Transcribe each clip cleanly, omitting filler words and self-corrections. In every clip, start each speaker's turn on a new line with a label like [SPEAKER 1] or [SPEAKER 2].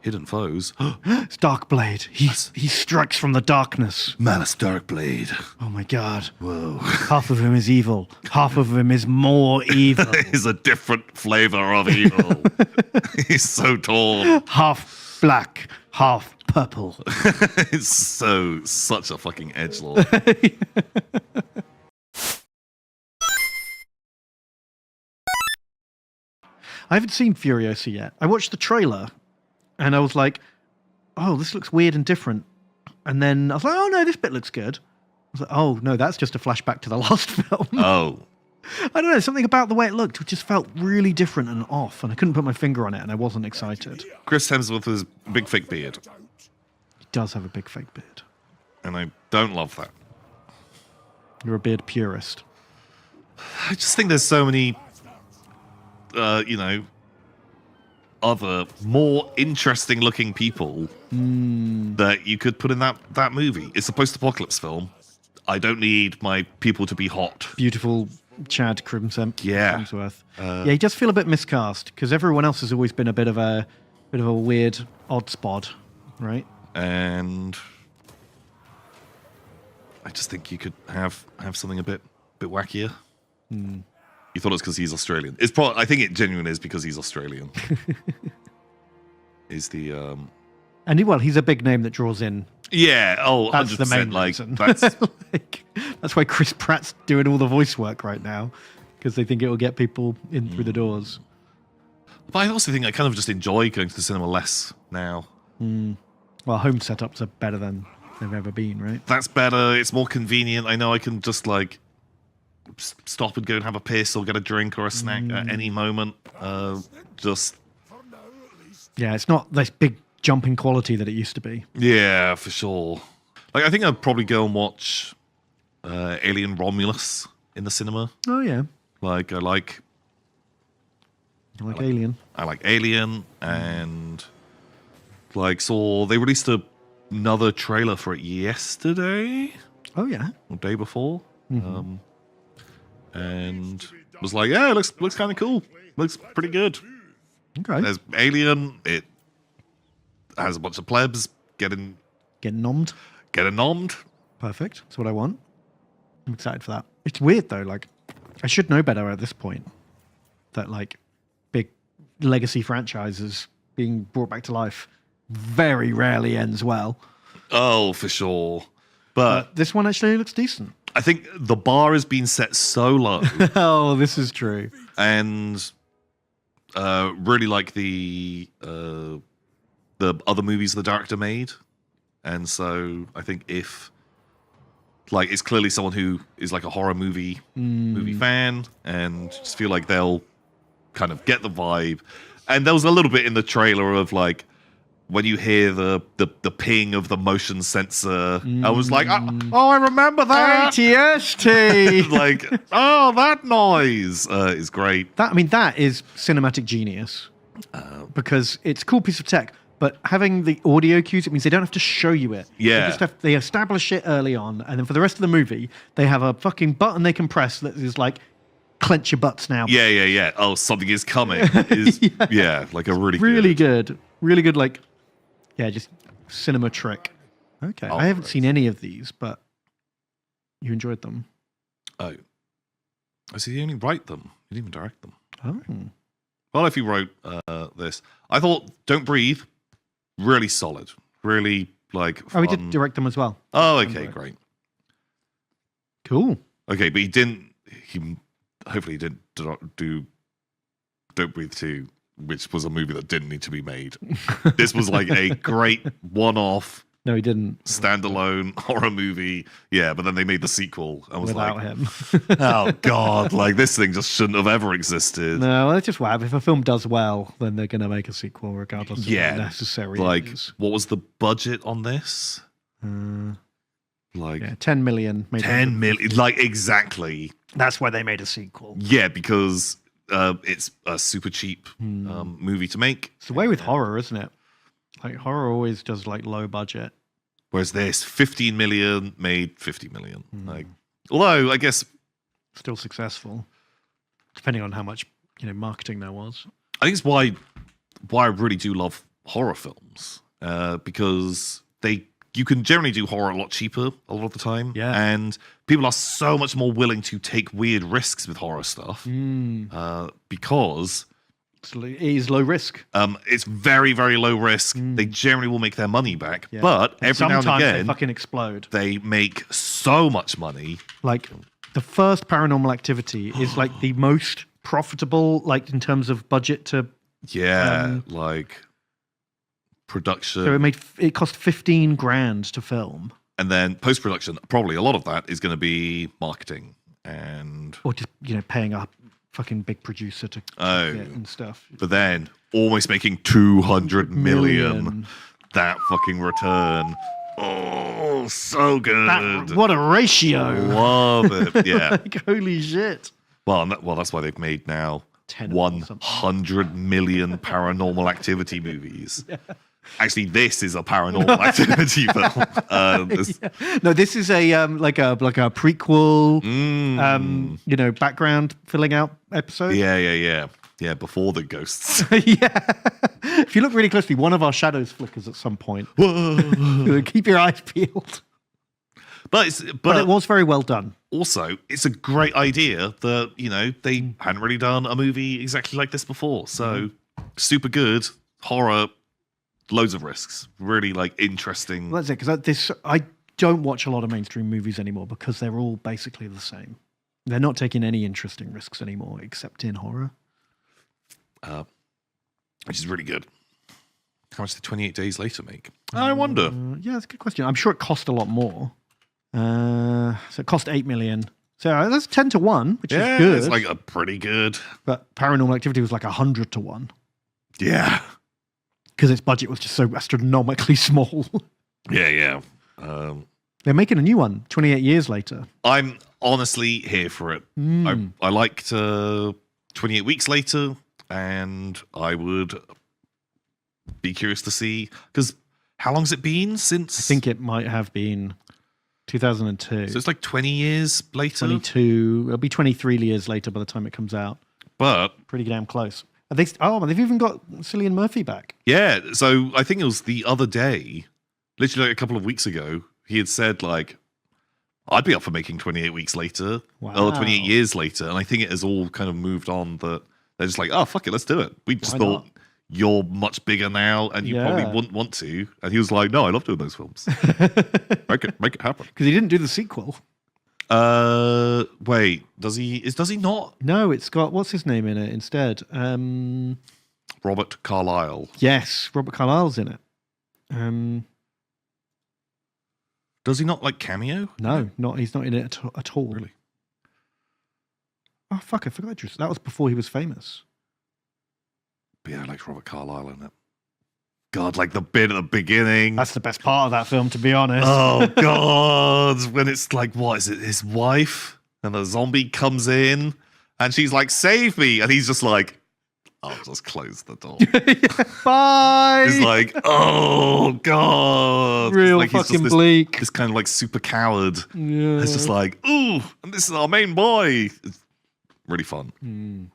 [SPEAKER 1] Hidden foes.
[SPEAKER 2] It's Darkblade. He strikes from the darkness.
[SPEAKER 1] Malice Darkblade.
[SPEAKER 2] Oh my god.
[SPEAKER 1] Whoa.
[SPEAKER 2] Half of him is evil. Half of him is more evil.
[SPEAKER 1] He's a different flavor of evil. He's so tall.
[SPEAKER 2] Half black, half purple.
[SPEAKER 1] It's such a fucking edgelord.
[SPEAKER 2] I haven't seen Furiosa yet. I watched the trailer and I was like, oh, this looks weird and different. And then I was like, oh no, this bit looks good. I was like, oh no, that's just a flashback to the last film.
[SPEAKER 1] Oh.
[SPEAKER 2] I don't know, something about the way it looked just felt really different and off, and I couldn't put my finger on it, and I wasn't excited.
[SPEAKER 1] Chris Hemsworth has a big fake beard.
[SPEAKER 2] He does have a big fake beard.
[SPEAKER 1] And I don't love that.
[SPEAKER 2] You're a beard purist.
[SPEAKER 1] I just think there's so many, other more interesting looking people that you could put in that movie. It's a post-apocalypse film. I don't need my people to be hot.
[SPEAKER 2] Beautiful Chad Hemsworth.
[SPEAKER 1] Yeah,
[SPEAKER 2] he does feel a bit miscast because everyone else has always been a bit of a weird odd spot, right?
[SPEAKER 1] And I just think you could have something a bit wackier. You thought it was because he's Australian. It's probably. I think it genuinely is because he's Australian. Is the
[SPEAKER 2] and he's a big name that draws in.
[SPEAKER 1] Yeah. Oh,
[SPEAKER 2] that's
[SPEAKER 1] 100%,
[SPEAKER 2] the main reason. That's why Chris Pratt's doing all the voice work right now, because they think it will get people in through the doors.
[SPEAKER 1] But I also think I kind of just enjoy going to the cinema less now.
[SPEAKER 2] Well, home setups are better than they've ever been, right?
[SPEAKER 1] That's better. It's more convenient. I know I can just like stop and go and have a piss or get a drink or a snack at any moment.
[SPEAKER 2] Yeah, it's not this big jump in quality that it used to be.
[SPEAKER 1] Yeah, for sure. Like, I think I'd probably go and watch Alien Romulus in the cinema.
[SPEAKER 2] Oh yeah,
[SPEAKER 1] Like, I like
[SPEAKER 2] Alien.
[SPEAKER 1] I like Alien, and like they released another trailer for it yesterday
[SPEAKER 2] Oh yeah.
[SPEAKER 1] or day before, and was like, yeah, it looks kind of cool. Looks pretty good.
[SPEAKER 2] Okay.
[SPEAKER 1] There's Alien. It has a bunch of plebs getting
[SPEAKER 2] nommed.
[SPEAKER 1] Perfect.
[SPEAKER 2] That's what I want. I'm excited for that. It's weird though. Like, I should know better at this point. That like big legacy franchises being brought back to life very rarely ends well.
[SPEAKER 1] Oh, for sure. But
[SPEAKER 2] this one actually looks decent.
[SPEAKER 1] I think the bar has been set so low.
[SPEAKER 2] Oh, this is true.
[SPEAKER 1] And really like the other movies the director made. And so I think if like it's clearly someone who is like a horror movie fan, and just feel like they'll kind of get the vibe. And there was a little bit in the trailer of like when you hear the ping of the motion sensor, I was like, oh, I remember that.
[SPEAKER 2] ATST.
[SPEAKER 1] Like, oh, that noise is great.
[SPEAKER 2] That is cinematic genius because it's a cool piece of tech. But having the audio cues, it means they don't have to show you it.
[SPEAKER 1] Yeah.
[SPEAKER 2] They establish it early on, and then for the rest of the movie, they have a fucking button they can press that is like, clench your butts now.
[SPEAKER 1] Yeah. Oh, something is coming. Yeah, like a really
[SPEAKER 2] good, like, yeah, just cinema trick. Okay, I haven't seen any of these, but you enjoyed them.
[SPEAKER 1] Oh, I see. You only write them. You didn't even direct them.
[SPEAKER 2] Oh.
[SPEAKER 1] Well, if you wrote this, I thought "Don't Breathe," really solid, really like. Fun.
[SPEAKER 2] Oh, he did direct them as well.
[SPEAKER 1] Oh, okay, great,
[SPEAKER 2] cool.
[SPEAKER 1] Okay, but he didn't. Hopefully he didn't do "Don't Breathe 2," which was a movie that didn't need to be made. This was like a great one-off.
[SPEAKER 2] No, he didn't.
[SPEAKER 1] Standalone horror movie. Yeah, but then they made the sequel. I was
[SPEAKER 2] without
[SPEAKER 1] like,
[SPEAKER 2] him.
[SPEAKER 1] oh God, like this thing just shouldn't have ever existed.
[SPEAKER 2] No, that's just what. If a film does well, then they're going to make a sequel regardless of how necessary it is.
[SPEAKER 1] What was the budget on this?
[SPEAKER 2] 10 million.
[SPEAKER 1] 10 million, like exactly.
[SPEAKER 2] That's why they made a sequel.
[SPEAKER 1] Yeah, because it's a super cheap movie to make.
[SPEAKER 2] It's the way with horror, isn't it? Like horror always does like low budget.
[SPEAKER 1] Whereas this 15 million made 50 million. Like, although I guess
[SPEAKER 2] still successful, depending on how much marketing there was.
[SPEAKER 1] I think it's why I really do love horror films because you can generally do horror a lot cheaper a lot of the time.
[SPEAKER 2] Yeah.
[SPEAKER 1] And people are so much more willing to take weird risks with horror stuff because
[SPEAKER 2] it is low risk.
[SPEAKER 1] it's very, very low risk. They generally will make their money back.
[SPEAKER 2] Yeah.
[SPEAKER 1] But every now and
[SPEAKER 2] sometimes
[SPEAKER 1] again,
[SPEAKER 2] they fucking explode.
[SPEAKER 1] they make so much money.
[SPEAKER 2] Like the first Paranormal Activity is like the most profitable, like in terms of budget to.
[SPEAKER 1] Yeah, like production.
[SPEAKER 2] So it cost 15 grand to film,
[SPEAKER 1] And then post-production, probably a lot of that is going to be marketing and...
[SPEAKER 2] or just paying a fucking big producer to it and stuff.
[SPEAKER 1] But then almost making 200 million. That fucking return. Oh, so good.
[SPEAKER 2] What a ratio.
[SPEAKER 1] Love it. Yeah.
[SPEAKER 2] Like, holy shit.
[SPEAKER 1] Well, that's why they've made now 100 million Paranormal Activity movies. Yeah. Actually, this is a Paranormal Activity film.
[SPEAKER 2] No, this is a like a prequel, background filling out episode.
[SPEAKER 1] Yeah. Before the ghosts.
[SPEAKER 2] Yeah. If you look really closely, one of our shadows flickers at some point. Whoa. Keep your eyes peeled.
[SPEAKER 1] But
[SPEAKER 2] it was very well done.
[SPEAKER 1] Also, it's a great idea that they hadn't really done a movie exactly like this before. So super good horror. Loads of risks, really interesting.
[SPEAKER 2] Well, that's it, because I don't watch a lot of mainstream movies anymore because they're all basically the same. They're not taking any interesting risks anymore, except in horror.
[SPEAKER 1] Which is really good. How much did 28 Days Later make? I wonder.
[SPEAKER 2] Yeah, that's a good question. I'm sure it cost a lot more. So it cost 8 million. So that's 10 to 1, which is good.
[SPEAKER 1] It's like a pretty good.
[SPEAKER 2] But Paranormal Activity was like 100 to 1.
[SPEAKER 1] Yeah.
[SPEAKER 2] Because its budget was just so astronomically small.
[SPEAKER 1] Yeah.
[SPEAKER 2] They're making a new one 28 years later.
[SPEAKER 1] I'm honestly here for it. I liked 28 Weeks Later, and I would be curious to see, because how long's it been since?
[SPEAKER 2] I think it might have been 2002.
[SPEAKER 1] So it's like 20 years later?
[SPEAKER 2] 22. It'll be 23 years later by the time it comes out.
[SPEAKER 1] But
[SPEAKER 2] pretty damn close. They've even got Cillian Murphy back.
[SPEAKER 1] Yeah, so I think it was the other day, literally a couple of weeks ago, he had said I'd be up for making 28 Weeks Later, or 28 years later, and I think it has all kind of moved on that they're just like, oh, fuck it, let's do it. We just thought you're much bigger now, and you probably wouldn't want to. And he was like, no, I love doing those films. make it happen.
[SPEAKER 2] Because he didn't do the sequel.
[SPEAKER 1] Wait, does he not?
[SPEAKER 2] No, it's got, what's his name in it instead?
[SPEAKER 1] Robert Carlyle.
[SPEAKER 2] Yes, Robert Carlyle's in it.
[SPEAKER 1] Does he not cameo?
[SPEAKER 2] No, he's not in it at all.
[SPEAKER 1] Really?
[SPEAKER 2] Oh, fuck, I forgot. That was before he was famous.
[SPEAKER 1] But yeah, I liked Robert Carlyle in it. God, the bit at the beginning.
[SPEAKER 2] That's the best part of that film, to be honest.
[SPEAKER 1] Oh, God. When it's what is it, his wife? And the zombie comes in, and she's like, save me. And he's just like, I'll just close the door.
[SPEAKER 2] Bye.
[SPEAKER 1] He's like, oh, God.
[SPEAKER 2] Real fucking bleak.
[SPEAKER 1] This kind of super coward.
[SPEAKER 2] Yeah.
[SPEAKER 1] It's just like, ooh, and this is our main boy. It's really fun.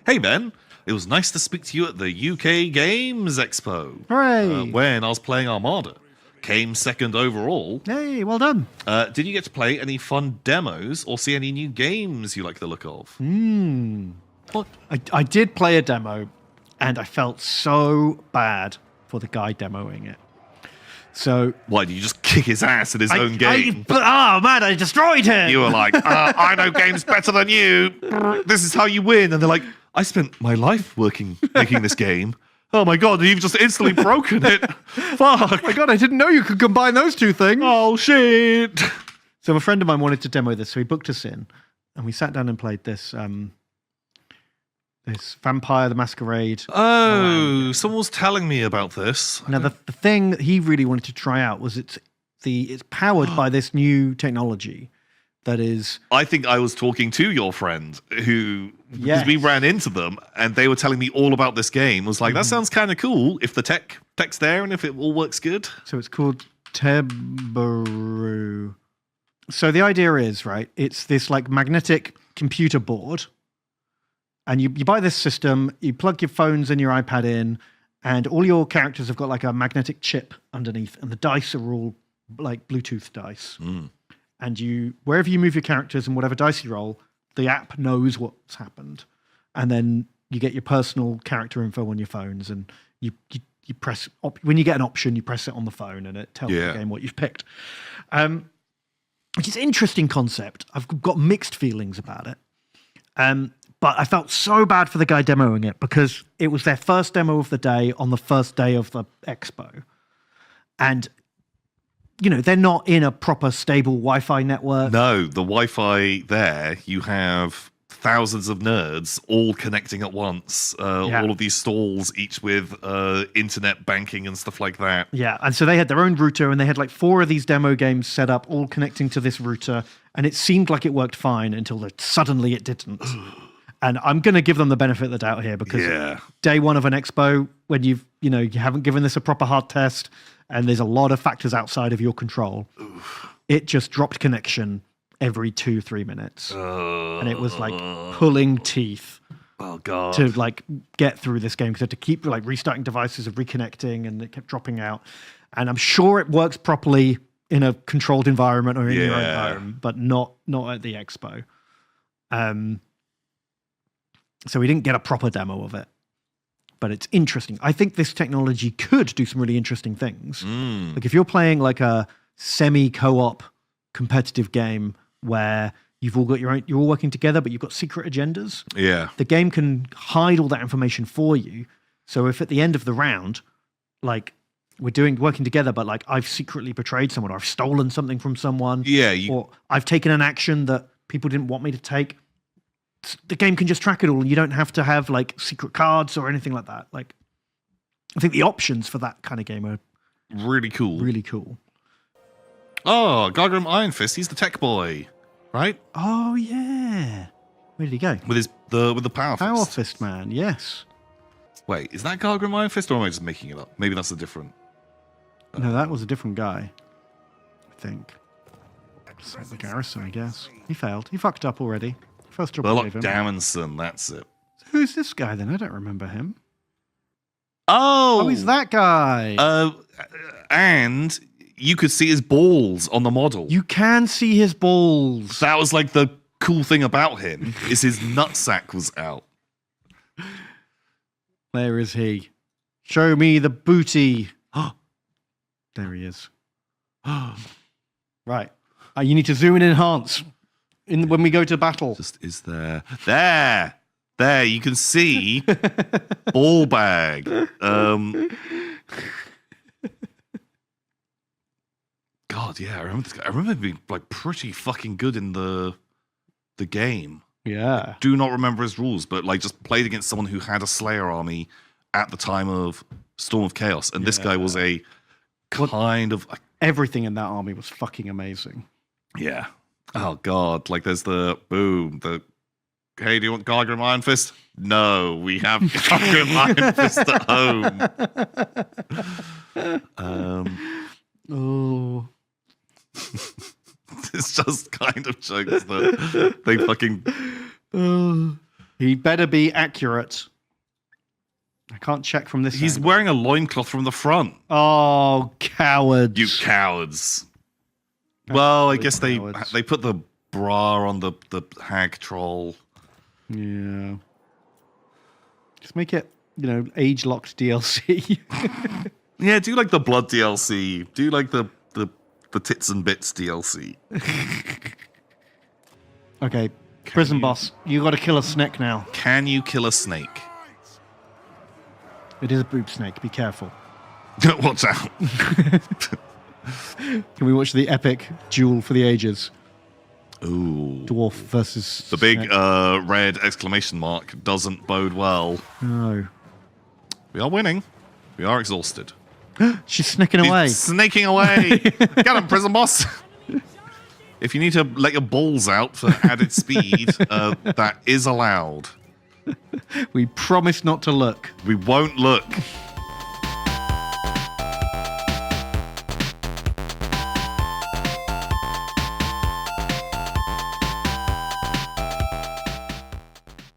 [SPEAKER 1] Hey, Ben. It was nice to speak to you at the UK Games Expo.
[SPEAKER 2] Hooray!
[SPEAKER 1] When I was playing Armada. Came second overall.
[SPEAKER 2] Hey, well done.
[SPEAKER 1] Did you get to play any fun demos or see any new games you like the look of?
[SPEAKER 2] What? I did play a demo, and I felt so bad for the guy demoing it. So
[SPEAKER 1] why did you just kick his ass in his own game?
[SPEAKER 2] I destroyed him.
[SPEAKER 1] You were like, I know games better than you. This is how you win. And they're like, I spent my life making this game. Oh my God, you've just instantly broken it. Fuck.
[SPEAKER 2] Oh my God, I didn't know you could combine those two things.
[SPEAKER 1] Oh shit.
[SPEAKER 2] So a friend of mine wanted to demo this, so he booked us in, and we sat down and played this this Vampire the Masquerade.
[SPEAKER 1] Oh, someone was telling me about this.
[SPEAKER 2] Now the thing that he really wanted to try out was it's powered by this new technology that is...
[SPEAKER 1] I think I was talking to your friend who... Because we ran into them and they were telling me all about this game. I was like, that sounds kind of cool if the tech's there and if it all works good.
[SPEAKER 2] So it's called Tebaru. So the idea is, right, it's this magnetic computer board, and you buy this system, you plug your phones and your iPad in, and all your characters have got like a magnetic chip underneath, and the dice are all like Bluetooth dice. And wherever you move your characters and whatever dice you roll, the app knows what's happened. And then you get your personal character info on your phones, and you press when you get an option, you press it on the phone, and it tells the game what you've picked. Which is an interesting concept. I've got mixed feelings about it. But I felt so bad for the guy demoing it because it was their first demo of the day on the first day of the expo. And, they're not in a proper stable Wi-Fi network.
[SPEAKER 1] No, the Wi-Fi there, you have thousands of nerds all connecting at once. All of these stalls, each with internet banking and stuff like that.
[SPEAKER 2] Yeah, and so they had their own router, and they had like 4 of these demo games set up, all connecting to this router. And it seemed like it worked fine until suddenly it didn't. And I'm going to give them the benefit of the doubt here because day one of an expo, when you haven't given this a proper hard test, and there's a lot of factors outside of your control, it just dropped connection every 2-3 minutes. And it was like pulling teeth.
[SPEAKER 1] Oh God!
[SPEAKER 2] To like get through this game because I had to keep like restarting devices and reconnecting, and it kept dropping out. And I'm sure it works properly in a controlled environment or in your own home, but not at the expo. So we didn't get a proper demo of it, but it's interesting. I think this technology could do some really interesting things. Like if you're playing like a semi-co-op competitive game where you've all got you're all working together, but you've got secret agendas.
[SPEAKER 1] Yeah.
[SPEAKER 2] The game can hide all that information for you. So if at the end of the round, like we're working together, but like I've secretly betrayed someone, or I've stolen something from someone, or I've taken an action that people didn't want me to take, the game can just track it all, and you don't have to have like secret cards or anything like that. Like, I think the options for that kind of game are
[SPEAKER 1] really cool.
[SPEAKER 2] Really cool.
[SPEAKER 1] Oh, Gargrim Ironfist, he's the tech boy, right?
[SPEAKER 2] Oh yeah. Where did he go?
[SPEAKER 1] With the power fist.
[SPEAKER 2] Power fist man, yes.
[SPEAKER 1] Wait, is that Gargrim Ironfist, or am I just making it up? Maybe that's a different.
[SPEAKER 2] No, that was a different guy. I think. Just the garrison, I guess. He failed. He fucked up already. First job
[SPEAKER 1] Burlock
[SPEAKER 2] gave him.
[SPEAKER 1] Damonson, that's it.
[SPEAKER 2] So who's this guy then? I don't remember him.
[SPEAKER 1] Oh,
[SPEAKER 2] he's that guy.
[SPEAKER 1] And you could see his balls on the model.
[SPEAKER 2] You can see his balls.
[SPEAKER 1] That was like the cool thing about him, is his nutsack was out.
[SPEAKER 2] Where is he? Show me the booty. There he is. Right. You need to zoom and enhance when we go to battle.
[SPEAKER 1] Just is there. There, you can see ball bag. God, yeah, I remember this guy. I remember him being like pretty fucking good in the game.
[SPEAKER 2] Yeah.
[SPEAKER 1] Do not remember his rules, but like just played against someone who had a Slayer army at the time of Storm of Chaos, and this guy was a kind of
[SPEAKER 2] everything in that army was fucking amazing.
[SPEAKER 1] Yeah. Oh God! Like there's the boom. Hey, do you want Gargrim Ironfist? No, we have Gargrim Ironfist at home.
[SPEAKER 2] Oh.
[SPEAKER 1] It's just kind of jokes that they fucking.
[SPEAKER 2] He better be accurate. I can't check from this.
[SPEAKER 1] He's wearing a loincloth from the front.
[SPEAKER 2] Oh, cowards!
[SPEAKER 1] You cowards! Well, I guess they put the bra on the hag troll.
[SPEAKER 2] Yeah. Just make it, age-locked DLC.
[SPEAKER 1] Yeah, do like the blood DLC. Do like the tits and bits DLC.
[SPEAKER 2] Okay, prison boss. You got to kill a snake now.
[SPEAKER 1] Can you kill a snake?
[SPEAKER 2] It is a boob snake. Be careful.
[SPEAKER 1] Watch out.
[SPEAKER 2] Can we watch the epic duel for the ages?
[SPEAKER 1] Ooh.
[SPEAKER 2] Dwarf versus
[SPEAKER 1] the big red exclamation mark doesn't bode well.
[SPEAKER 2] No.
[SPEAKER 1] We are winning. We are exhausted.
[SPEAKER 2] She's snaking away.
[SPEAKER 1] Snaking away. Get him, prison boss. If you need to let your balls out for added speed, that is allowed.
[SPEAKER 2] We promise not to look.
[SPEAKER 1] We won't look.